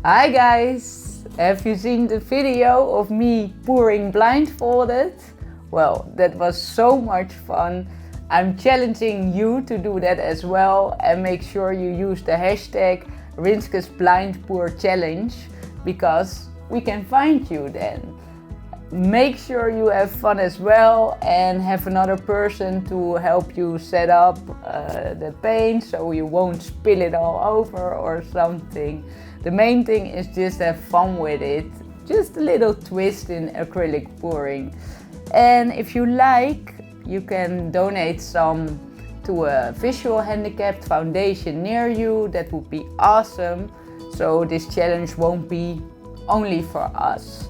Hi guys! Have you seen the video of me pouring blindfolded? Well, that was so much fun. I'm challenging you to do that as well, and make sure you use the hashtag Rinskes Blind Pour Challenge, because we can find you then. Make sure you have fun as well and have another person to help you set up the paint so you won't spill it all over or something. The main thing is just have fun with it. Just a little twist in acrylic pouring. And if you like, you can donate some to a visual handicapped foundation near you. That would be awesome. So this challenge won't be only for us.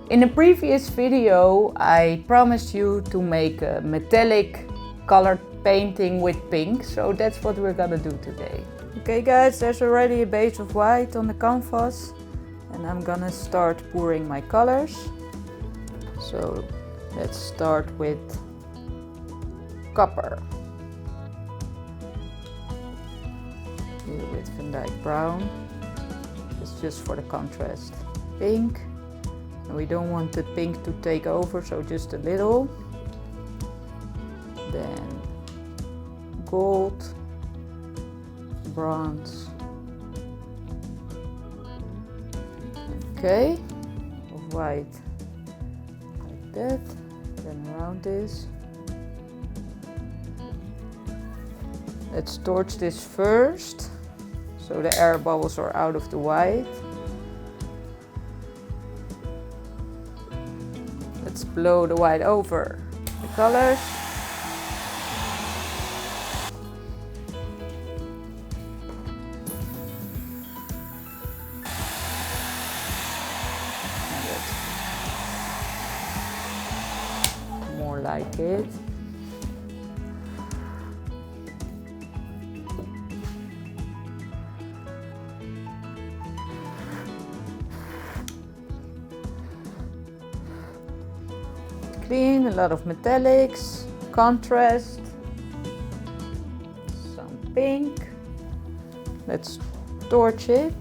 In the previous video, I promised you to make a metallic colored painting with pink, so that's what we're gonna do today. Okay guys, there's already a base of white on the canvas, and I'm gonna start pouring my colors. So let's start with copper. Here with Van Dyke brown. It's just for the contrast. Pink. We don't want the pink to take over, so just a little. Then gold, bronze. Okay, white like that. Then around this. Let's torch this first, so the air bubbles are out of the white. Let's blow the white over the colors. More like it. Clean, a lot of metallics, contrast, some pink. Let's torch it.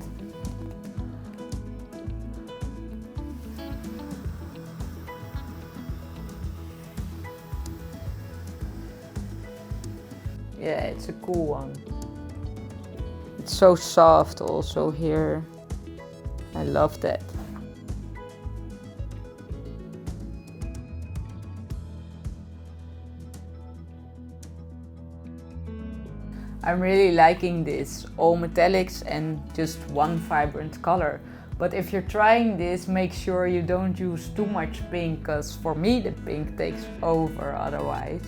Yeah, it's a cool one. It's so soft also here. I love that. I'm really liking this, all metallics and just one vibrant color. But if you're trying this, make sure you don't use too much pink, because for me the pink takes over otherwise.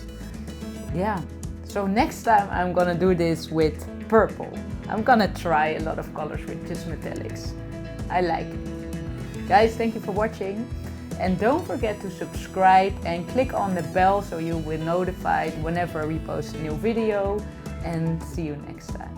Yeah, so next time I'm gonna do this with purple. I'm gonna try a lot of colors with just metallics. I like it. Guys, thank you for watching. And don't forget to subscribe and click on the bell so you will be notified whenever we post a new video. And see you next time.